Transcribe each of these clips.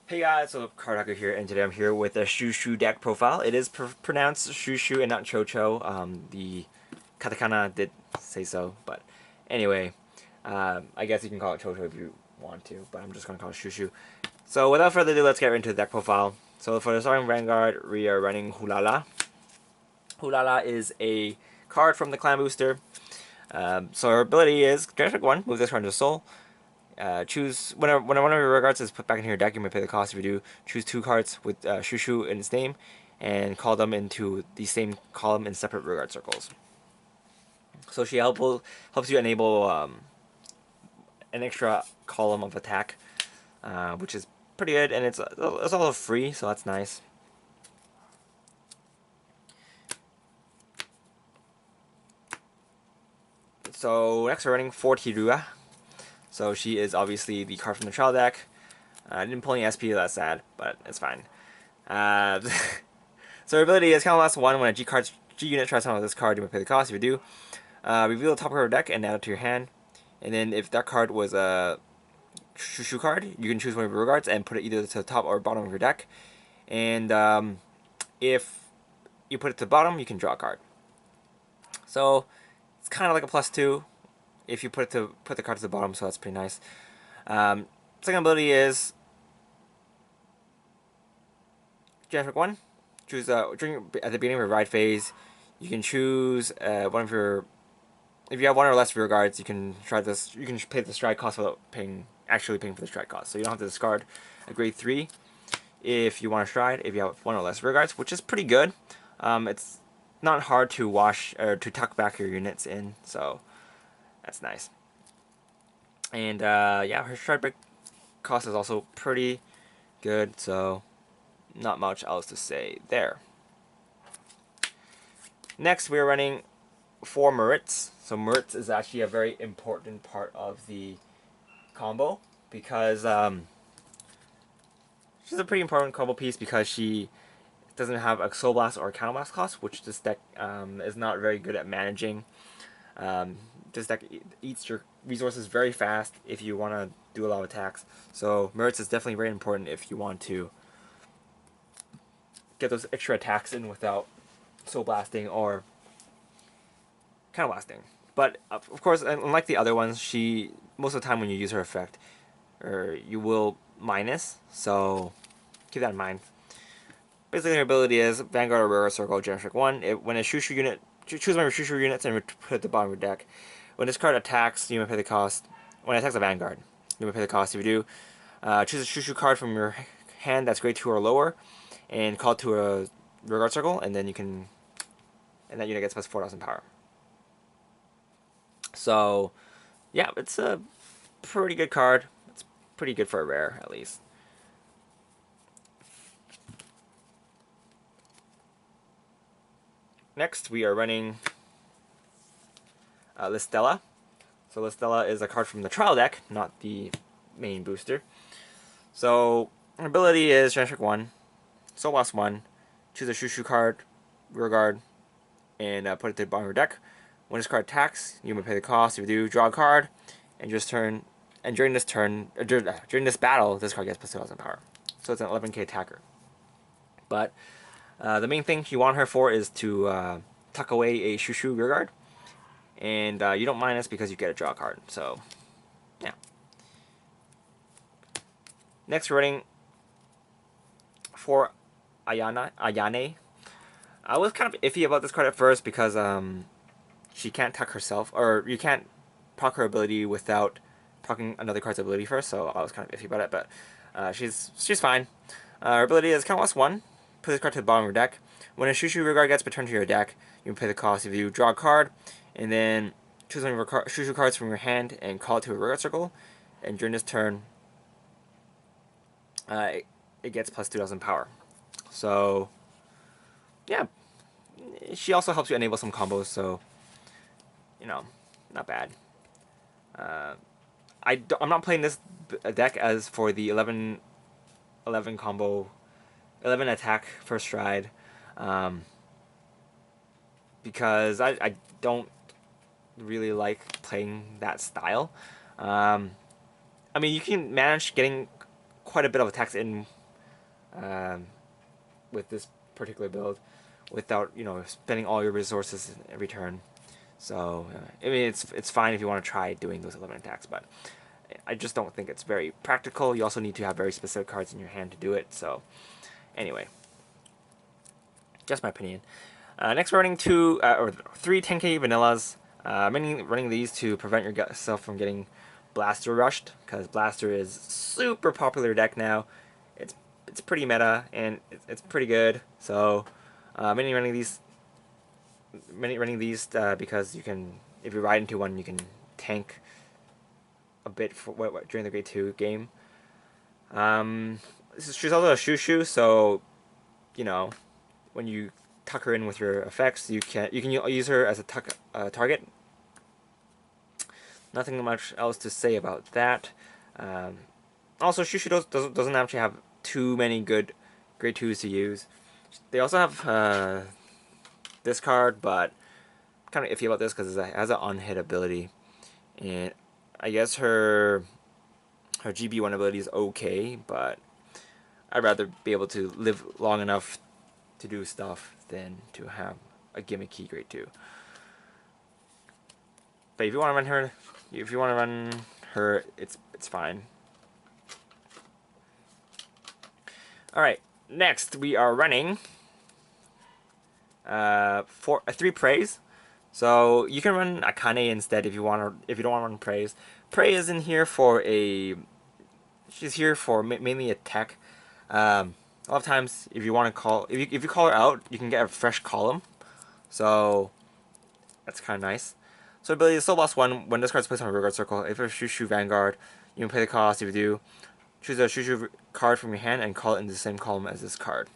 Hey guys, so Cardfight here, and today I'm here with a ChouChou deck profile. It is pronounced ChouChou and not ChouChou. The katakana did say so, but anyway, I guess you can call it ChouChou if you want to, but I'm just going to call it ChouChou. So without further ado, let's get right into the deck profile. So for the starting Vanguard, we are running Hulala. Hulala is a card from the Clan Booster. So her ability is Dragon 1, move this card into Soul. Choose whenever one of your rare cards is put back into your deck, you may pay the cost. If you do, choose two cards with ChouChou in its name, and call them into the same column in separate rare card circles. So she helps you enable an extra column of attack, which is pretty good, and it's also free, so that's nice. So next we're running Fortirua. So she is obviously the card from the trial deck. I didn't pull any SP, that's sad, but it's fine. So her ability is Count Last 1. When a G unit tries to summon this card, you may pay the cost. If you do, reveal the top card of your deck and add it to your hand. And then if that card was a ChouChou card, you can choose one of your cards and put it either to the top or bottom of your deck. And if you put it to the bottom, you can draw a card. So it's kind of like a +2 if you put the card to the bottom, so that's pretty nice. Second ability is Generic 1. Choose at the beginning of your ride phase, you can choose one of your. If you have one or less rear guards, you can try this. You can pay the stride cost without actually paying for the stride cost. So you don't have to discard a grade 3 if you want to stride. If you have one or less rear guards, which is pretty good. It's not hard to wash or to tuck back your units in, so that's nice. And yeah, her stride break cost is also pretty good. So not much else to say there. Next, we're running 4 Merits. So Merits is actually a very important part of the combo because she's a pretty important combo piece because she doesn't have a Soul Blast or a Counter Blast cost, which this deck is not very good at managing. This deck eats your resources very fast if you want to do a lot of attacks. So Merits is definitely very important if you want to get those extra attacks in without Soul Blasting or Counter Blasting. But of course, unlike the other ones, she most of the time when you use her effect, you will minus. So keep that in mind. Basically, her ability is Vanguard or Rare Circle Generic 1. When a ChouChou unit, choose one of your ChouChou units and put it at the bottom of your deck. When this card attacks, you may pay the cost. When it attacks a Vanguard, you may pay the cost. If you do, choose a ChouChou card from your hand that's grade 2 or lower, and call it to a Vanguard circle, and then you can, and that unit gets plus 4,000 power. So, yeah, it's a pretty good card. It's pretty good for a rare, at least. Next, we are running Listella. So Listella is a card from the trial deck, not the main booster. So her ability is Generic 1, Soul Blast 1, choose a ChouChou card, rear guard, and put it to the bottom of your deck. When this card attacks, you may pay the cost. If you do, draw a card, and during this turn, during this battle, this card gets plus 2,000 power. So it's an 11k attacker. But the main thing you want her for is to tuck away a ChouChou rear guard, and you don't minus because you get a draw card. So yeah. Next, we're running for Ayane. I was kind of iffy about this card at first because she can't tuck herself, or you can't proc her ability without procking another card's ability first, so I was kind of iffy about it, but she's fine. Her ability is Count Loss 1, put this card to the bottom of your deck. When a ChouChou rear guard gets returned to your deck, you can pay the cost. If you draw a card, and then choose one of your ChouChou cards from your hand and call it to a rear guard circle, and during this turn, it gets plus 2,000 power. So, yeah. She also helps you enable some combos, so, you know, not bad. I'm not playing this deck as for the 11 combo, 11 attack first stride, because I don't really like playing that style. I mean, you can manage getting quite a bit of attacks in with this particular build without, you know, spending all your resources every turn. So I mean, it's fine if you want to try doing those 11 attacks, but I just don't think it's very practical. You also need to have very specific cards in your hand to do it. So anyway, just my opinion. Next, we're running three 10k vanillas. Running these to prevent yourself from getting Blaster rushed, because Blaster is super popular deck now. It's pretty meta and it's pretty good. So many running these because you can, if you ride into one, you can tank a bit for during the Grade 2 game. She's also a ChouChou, so you know, when you tuck her in with your effects, you can use her as a target. Nothing much else to say about that. Also, ChouChou doesn't actually have too many good Grade 2s to use. They also have this card, but I'm kind of iffy about this because it has an on-hit ability, and I guess her GB1 ability is okay, but I'd rather be able to live long enough to do stuff than to have a gimmicky Grade 2. But if you want to run her, it's fine. All right, next we are running 3 praise. So you can run Akane instead if you don't want to run praise. Prey is in here for she's here for mainly attack. A lot of times, if you want to if you call her out, you can get a fresh column. So that's kind of nice. So ability is Soul Blast 1. When this card is placed on a Vanguard circle, if it's ChouChou Vanguard, you can pay the cost. If you do, choose a ChouChou card from your hand and call it into the same column as this card.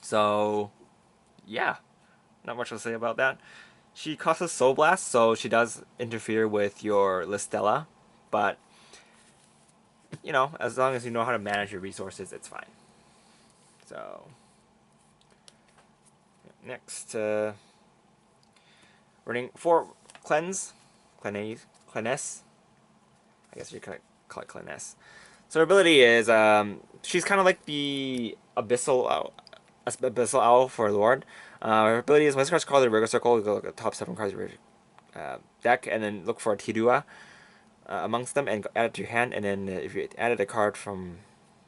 So yeah, not much to say about that. She costs a Soul Blast, so she does interfere with your Listella, but you know, as long as you know how to manage your resources, it's fine. So next, running 4 cleanse. I guess you could call it Cleanse. So her ability is she's kind of like the Abyssal Owl for Lord. Her ability is when this card's called the Rigor Circle, you go look at the top 7 cards of your deck, and then look for a Tidua amongst them and add it to your hand. And then if you added a card from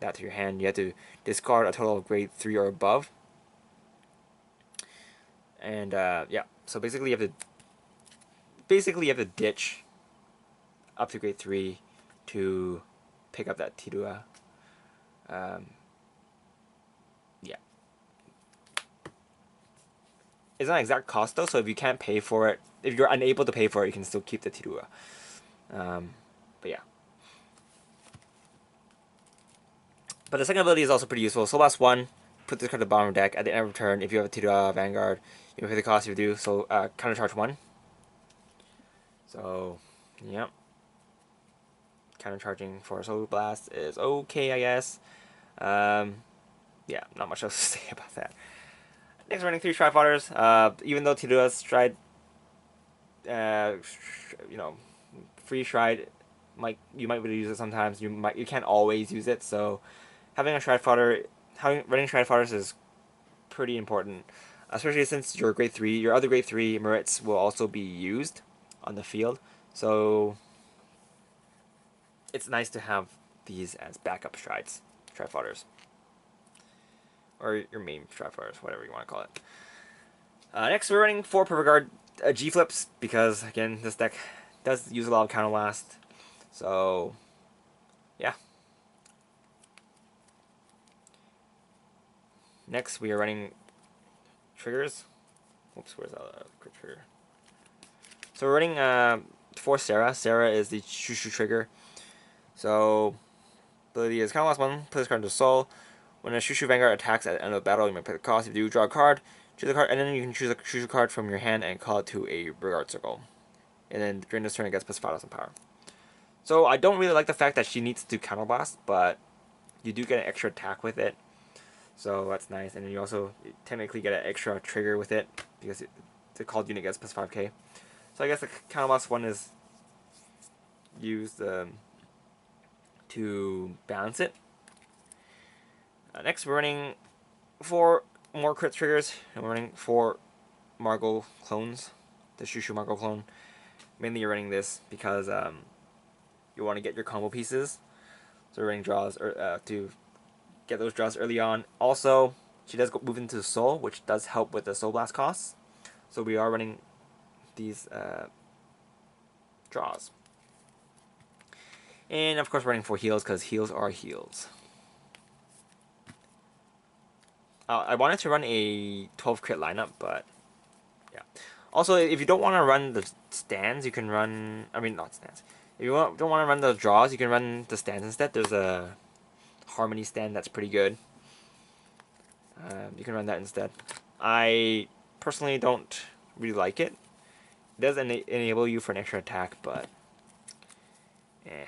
that to your hand, you have to discard a total of Grade 3 or above. And yeah, so basically you have to ditch up to Grade 3 to pick up that Tidua. Yeah. It's not exact cost though, so if you can't pay for it, if you're unable to pay for it, you can still keep the Tidua. But yeah. But the second ability is also pretty useful. So last one, put this card at the bottom of the deck. At the end of turn, if you have a Tidua Vanguard, you can pay the cost if you do. So counter charge 1. So, yep. Counter charging for Soul Blast is okay, I guess. Yeah, not much else to say about that. Next, running 3 Stride Fighters. Even though Tidua's Stride, you know, free Stride, you might be able to use it sometimes. You can't always use it. So, having a Stride Fighter, running Stride Fighters is pretty important, especially since your other Grade 3 merits will also be used on the field. So it's nice to have these as backup Stride Fighters. Or your main Stride Fighters, whatever you want to call it. Next, we're running 4 Perfect Guard G-Flips, because, again, this deck does use a lot of Counter Blast. So, yeah. Next, we are running triggers. Oops, where's that trigger? So we're running 4 Sarah. Sarah is the ChouChou trigger. So, ability is Counter Blast 1, put this card into Soul. When a ChouChou Vanguard attacks at the end of the battle, you may pay the cost. If you do, draw a card, choose a card, and then you can choose a ChouChou card from your hand and call it to a Vanguard circle. And then during this turn, it gets plus 5,000 power. So I don't really like the fact that she needs to Counter Blast, but you do get an extra attack with it. So that's nice. And then you also technically get an extra trigger with it, because the called unit gets plus 5k. So I guess the Counter Blast 1 is used to balance it. Next, we're running 4 more crit triggers, and we're running 4 Margot clones, the ChouChou Margot clone. Mainly you're running this because you want to get your combo pieces. So we're running draws to get those draws early on. Also, she does move into Soul, which does help with the Soul Blast costs. So we are running these draws. And of course, running 4 heals because heals are heals. I wanted to run a 12 crit lineup, but yeah. Also, if you don't want to run the stands, you can run. I mean, not stands. If you don't want to run the draws, you can run the stands instead. There's a Harmony stand that's pretty good. You can run that instead. I personally don't really like it. It does enable you for an extra attack, but eh.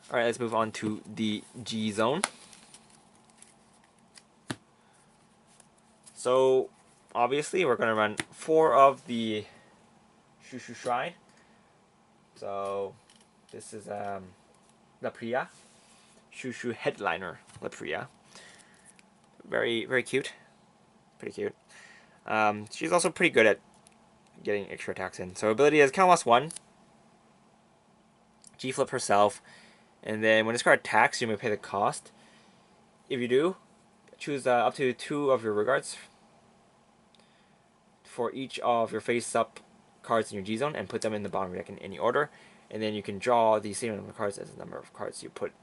Alright, let's move on to the G zone. So, obviously, we're going to run 4 of the ChouChou Shrine. So, this is La Priya, ChouChou Headliner La Priya. Very, very cute. Pretty cute. She's also pretty good at getting extra attacks in. So, ability is Count Loss 1. G-Flip herself. And then when this card attacks, you may pay the cost. If you do, choose up to 2 of your regards for each of your face-up cards in your G-Zone and put them in the bottom of your deck in any order. And then you can draw the same number of cards as the number of cards you put.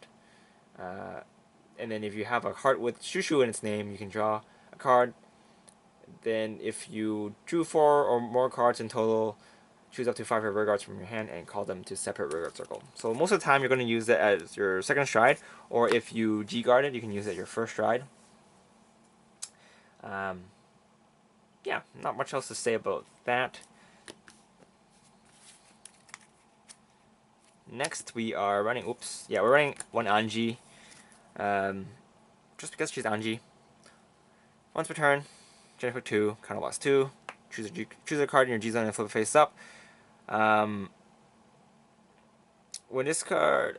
And then if you have a heart with ChouChou in its name, you can draw a card. Then if you drew 4 or more cards in total, choose up to 5 of your regards from your hand and call them to separate regard circle. So most of the time you're going to use it as your second stride, or if you G-guard it, you can use it as your first stride. Yeah, not much else to say about that. Next we are running, we're running 1 Anji. Just because she's Anji. Once per turn, generate 2, Count Loss 2. Choose a card in your G-Zone and flip it face up. When this card,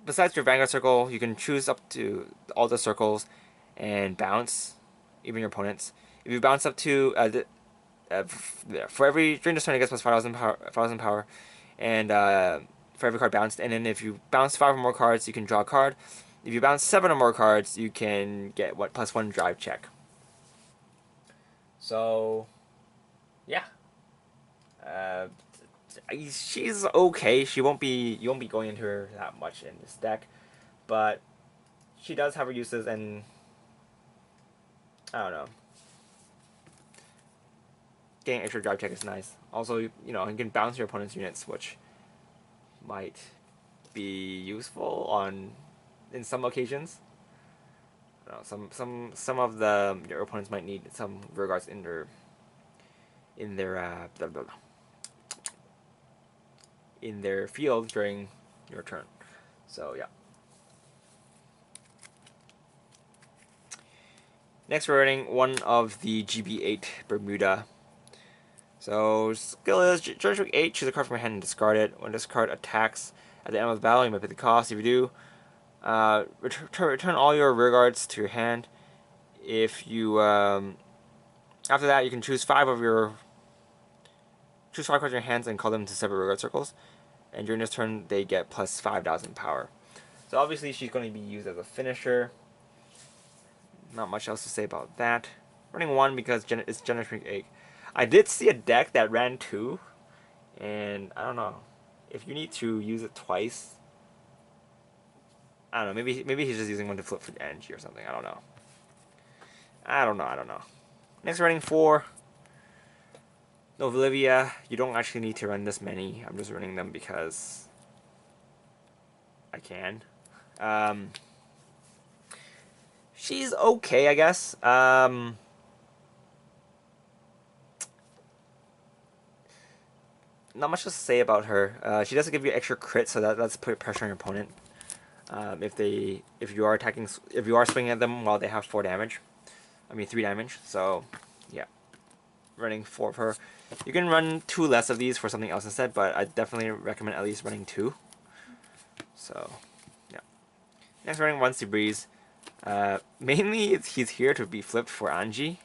besides your Vanguard circle, you can choose up to all the circles and bounce, even your opponents. If you bounce up to, for every, during this turn it gets plus 5,000 power, and for every card bounced. And then if you bounce 5 or more cards, you can draw a card. If you bounce 7 or more cards, you can get plus 1 drive check. So, yeah. She's okay. You won't be going into her that much in this deck, but she does have her uses, and I don't know. Getting extra drive check is nice. Also, you can bounce your opponent's units, which might be useful in some occasions. Some of your opponents might need some regards in their in their field during your turn. So yeah. Next we're running 1 of the GB8 Bermuda. So skill is Generate 8, choose a card from your hand and discard it. When this card attacks at the end of the battle, you may pay the cost. If you do, return all your rearguards to your hand. If you after that, you can choose 5 cards in your hands and call them to separate rearguard circles. And during this turn, they get plus 5,000 power. So obviously, she's going to be used as a finisher. Not much else to say about that. Running 1 because it's Generation 8. I did see a deck that ran 2, and I don't know if you need to use it twice. I don't know. Maybe he's just using one to flip for the Anji or something. I don't know. I don't know. Next, running 4. Novalivia. You don't actually need to run this many. I'm just running them because I can. She's okay, I guess. Not much to say about her. She doesn't give you extra crit, so that's put pressure on your opponent. If you are swinging at them while they have 3 damage. So yeah, running 4 of her. You can run 2 less of these for something else instead, but I definitely recommend at least running 2. So, yeah. Next, running 1 Breeze. Mainly, he's here to be flipped for Anji.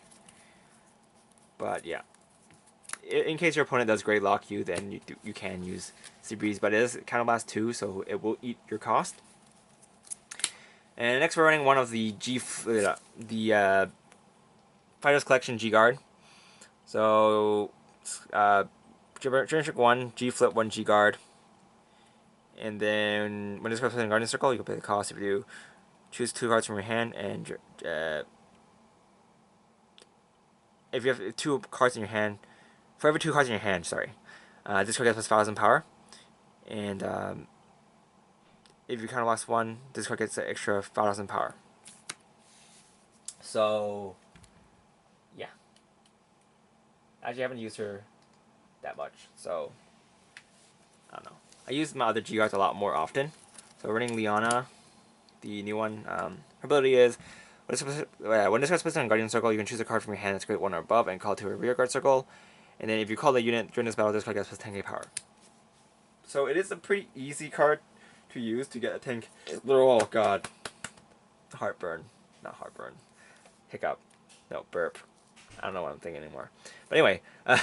But yeah, in case your opponent does Great Lock you, then you can use Breeze, but it is Counterblast 2, so it will eat your cost. And next, we're running one of the Fighters Collection G Guard. So, Trick 1, G Flip 1 G Guard. And then when this goes in the Guardian Circle, you can pay the cost if you choose 2 cards from your hand, and if you have 2 cards in your hand, for every 2 cards in your hand, sorry, this card gets plus 5,000 power. And if you kind of lost 1, this card gets an extra 5,000 power. So, yeah. Actually, I haven't used her that much, so I don't know. I use my other G Guards a lot more often. So running Liana, the new one, her ability is when this card's placed on a Guardian Circle, you can choose a card from your hand that's grade 1 or above and call it to a rear guard circle. And then if you call the unit during this battle, this card gets plus 10k power. So it is a pretty easy card to use to get a tank. Oh god. Heartburn. Not heartburn. Hiccup. No, burp. I don't know what I'm thinking anymore. But anyway, I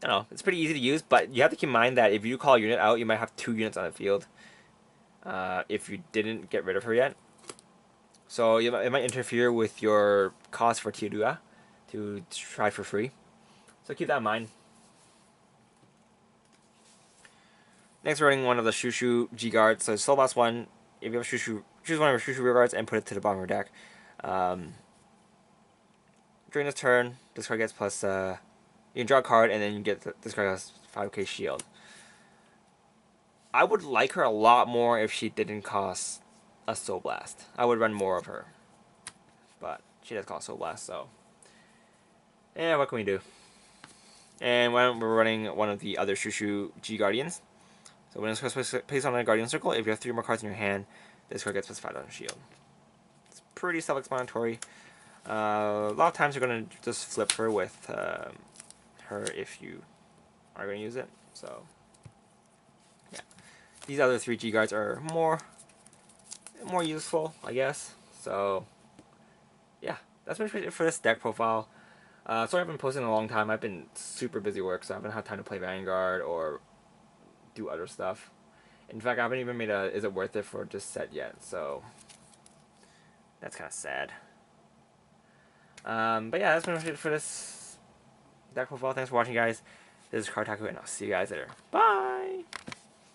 don't know. It's pretty easy to use, but you have to keep in mind that if you call a unit out, you might have 2 units on the field if you didn't get rid of her yet. So it might interfere with your cost for Tiadua to try for free. So keep that in mind. Next, we're running one of the ChouChou G Guards. So Soul Blast 1, if you have ChouChou, choose one of your ChouChou rear guards and put it to the bottom of your deck. During this turn, this card gets plus, you can draw a card and then you get this card has 5k shield. I would like her a lot more if she didn't cost a Soul Blast. I would run more of her. But she does cost Soul Blast, so yeah, what can we do? And when we're running one of the other ChouChou G Guardians. So when it's placed on a Guardian Circle, if you have 3 more cards in your hand, this card gets plus 5 on shield. It's pretty self-explanatory. A lot of times you're going to just flip her with her if you are going to use it. So, yeah. These other 3 G Guards are more useful, I guess. So, yeah. That's pretty much it for this deck profile. Sorry I've been posting a long time. I've been super busy work, so I haven't had time to play Vanguard or do other stuff. In fact, I haven't even made a is it worth it for this set yet, so that's kind of sad. But yeah, that's pretty much it for this deck profile. Thanks for watching, guys. This is Cardfight, and I'll see you guys later. Bye!